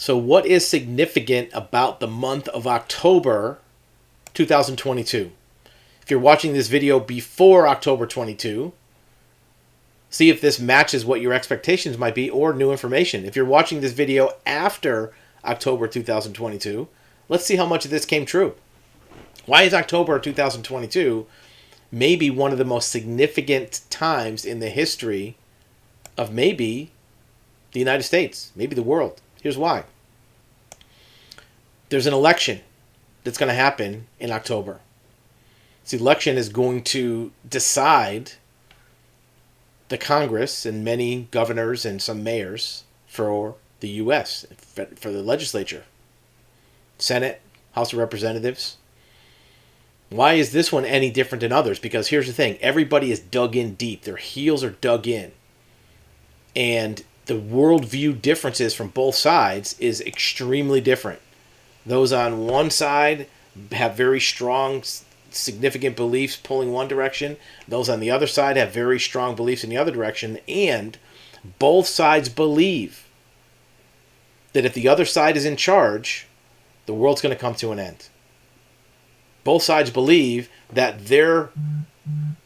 So what is significant about the month of October 2022? If you're watching this video before October 22, see if this matches what your expectations might be or new information. If you're watching this video after October 2022, let's see how much of this came true. Why is October 2022 maybe one of the most significant times in the history of maybe the United States, maybe the world? Here's why. There's an election that's going to happen in October. This election is going to decide the Congress and many governors and some mayors for the U.S., for the legislature, Senate, House of Representatives. Why is this one any different than others? Because here's the thing. Everybody is dug in deep. Their heels are dug in. And the worldview differences from both sides is extremely different. Those on one side have very strong, significant beliefs pulling one direction. Those on the other side have very strong beliefs in the other direction. And both sides believe that if the other side is in charge, the world's going to come to an end. Both sides believe that their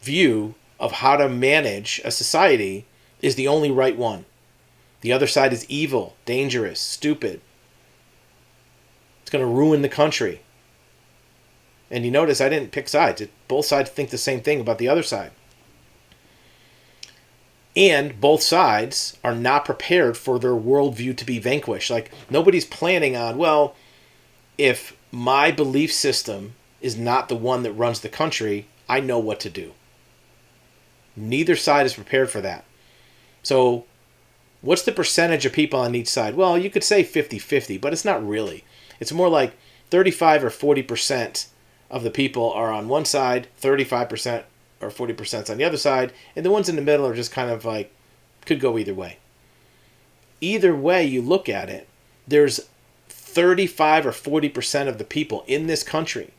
view of how to manage a society is the only right one. The other side is evil, dangerous, stupid. It's going to ruin the country. And you notice I didn't pick sides. Both sides think the same thing about the other side. And both sides are not prepared for their worldview to be vanquished. Like, nobody's planning on, well, if my belief system is not the one that runs the country, I know what to do. Neither side is prepared for that. So what's the percentage of people on each side? Well, you could say 50-50, but it's not really. It's more like 35 or 40% of the people are on one side, 35% or 40% on the other side, and the ones in the middle are just kind of like, could go either way. Either way you look at it, there's 35 or 40% of the people in this country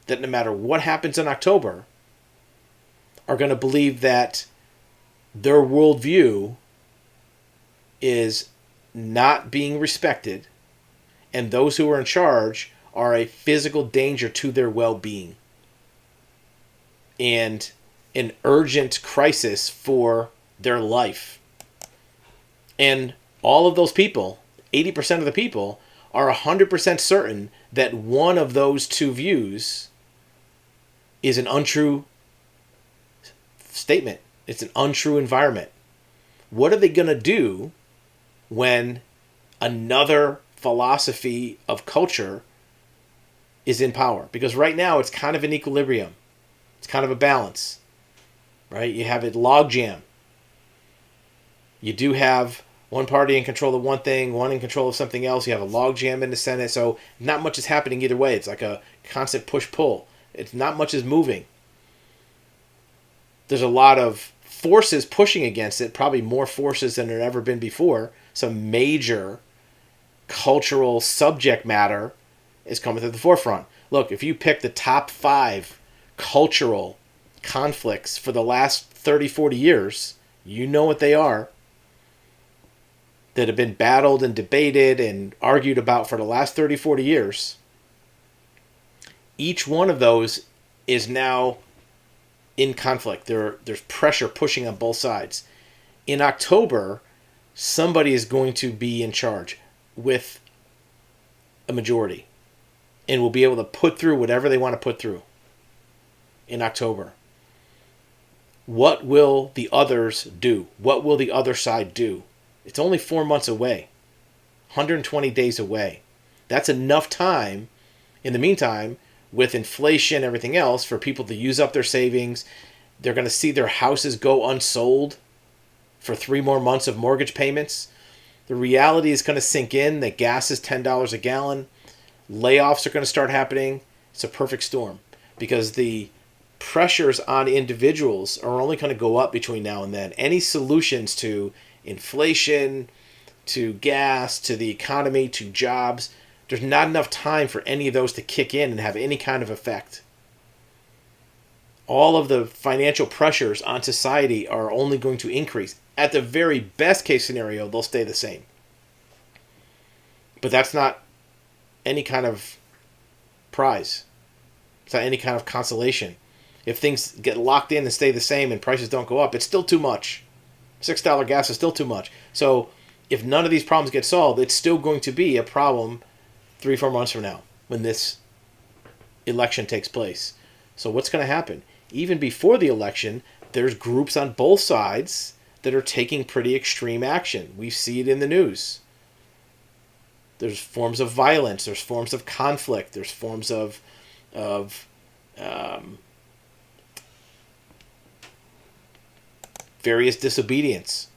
that no matter what happens in October are going to believe that their worldview is not being respected, and those who are in charge are a physical danger to their well-being and an urgent crisis for their life. And all of those people, 80% of the people, are 100% certain that one of those two views is an untrue statement. It's an untrue environment. What are they going to do when another philosophy of culture is in power? Because right now it's kind of an equilibrium. It's kind of a balance, right? You have a logjam. You do have one party in control of one thing, one in control of something else. You have a logjam in the Senate, so not much is happening either way. It's like a constant push-pull. It's not much is moving. There's a lot of forces pushing against it, probably more forces than there ever been before. Some major cultural subject matter is coming to the forefront. Look, if you pick the top 5 cultural conflicts for the last 30, 40 years, you know what they are, that have been battled and debated and argued about for the last 30, 40 years. Each one of those is now in conflict. There's pressure pushing on both sides. In October, somebody is going to be in charge with a majority and will be able to put through whatever they want to put through in October. What will the others do? What will the other side do? It's only 4 months away, 120 days away. That's enough time in the meantime, with inflation, everything else, for people to use up their savings. They're going to see their houses go unsold for 3 more months of mortgage payments. The reality is going to sink in that gas is $10 a gallon. Layoffs are going to start happening. It's a perfect storm because the pressures on individuals are only going to go up between now and then. Any solutions to inflation, to gas, to the economy, to jobs, there's not enough time for any of those to kick in and have any kind of effect. All of the financial pressures on society are only going to increase. At the very best case scenario, they'll stay the same. But that's not any kind of prize. It's not any kind of consolation. If things get locked in and stay the same and prices don't go up, it's still too much. $6 gas is still too much. So if none of these problems get solved, it's still going to be a problem 3-4 months from now when this election takes place. So what's going to happen? Even before the election, there's groups on both sides that are taking pretty extreme action. We see it in the news. There's forms of violence. There's forms of conflict. There's forms of various disobedience.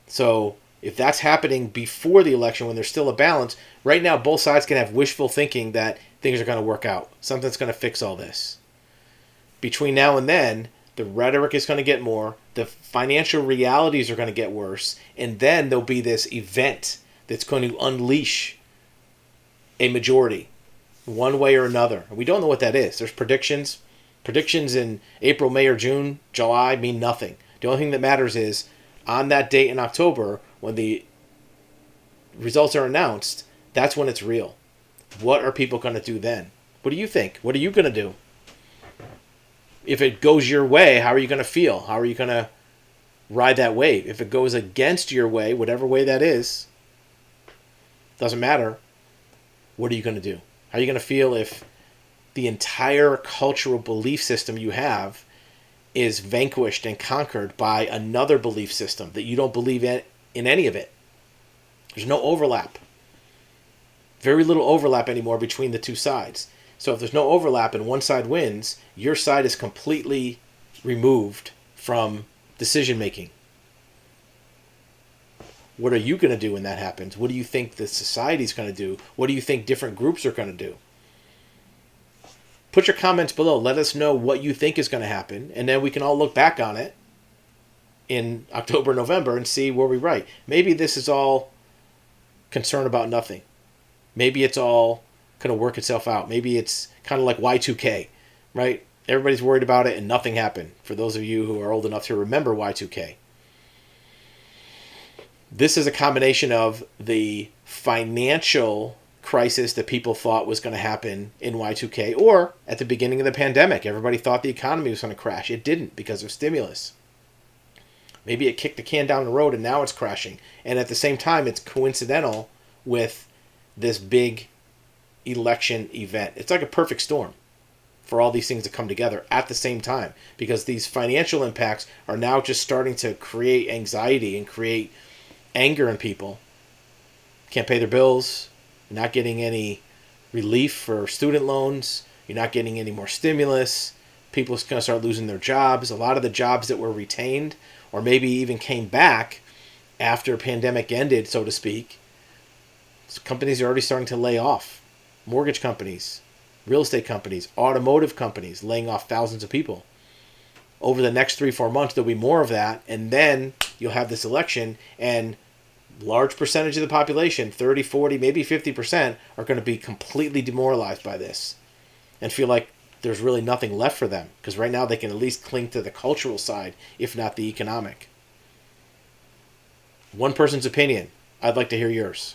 So if that's happening before the election when there's still a balance, right now both sides can have wishful thinking that things are going to work out. Something's going to fix all this. Between now and then, the rhetoric is going to get more, the financial realities are going to get worse, and then there'll be this event that's going to unleash a majority one way or another. We don't know what that is. There's predictions. Predictions in April, May, or June, July mean nothing. The only thing that matters is on that date in October, when the results are announced, that's when it's real. What are people going to do then? What do you think? What are you going to do? If it goes your way, how are you going to feel? How are you going to ride that wave? If it goes against your way, whatever way that is, doesn't matter. What are you going to do? How are you going to feel if the entire cultural belief system you have is vanquished and conquered by another belief system that you don't believe in any of it? There's no overlap. Very little overlap anymore between the two sides. So if there's no overlap and one side wins, your side is completely removed from decision making. What are you going to do when that happens? What do you think the society's going to do? What do you think different groups are going to do? Put your comments below. Let us know what you think is going to happen, and then we can all look back on it in October, November, and see where we right. Maybe this is all concern about nothing. Maybe it's all going to work itself out. Maybe it's kind of like Y2K, right? Everybody's worried about it and nothing happened. For those of you who are old enough to remember Y2K. This is a combination of the financial crisis that people thought was going to happen in Y2K, or at the beginning of the pandemic, everybody thought the economy was going to crash. It didn't because of stimulus. Maybe it kicked the can down the road and now it's crashing. And at the same time, it's coincidental with this big election event. It's like a perfect storm for all these things to come together at the same time, because these financial impacts are now just starting to create anxiety and create anger in people. Can't pay their bills, not getting any relief for student loans, you're not getting any more stimulus, people are going to start losing their jobs. A lot of the jobs that were retained or maybe even came back after pandemic ended, so to speak, companies are already starting to lay off. Mortgage companies, real estate companies, automotive companies laying off thousands of people. Over the next 3-4 months, there'll be more of that, and then you'll have this election, and large percentage of the population, 30, 40, maybe 50%, are going to be completely demoralized by this and feel like there's really nothing left for them, because right now they can at least cling to the cultural side, if not the economic. One person's opinion. I'd like to hear yours.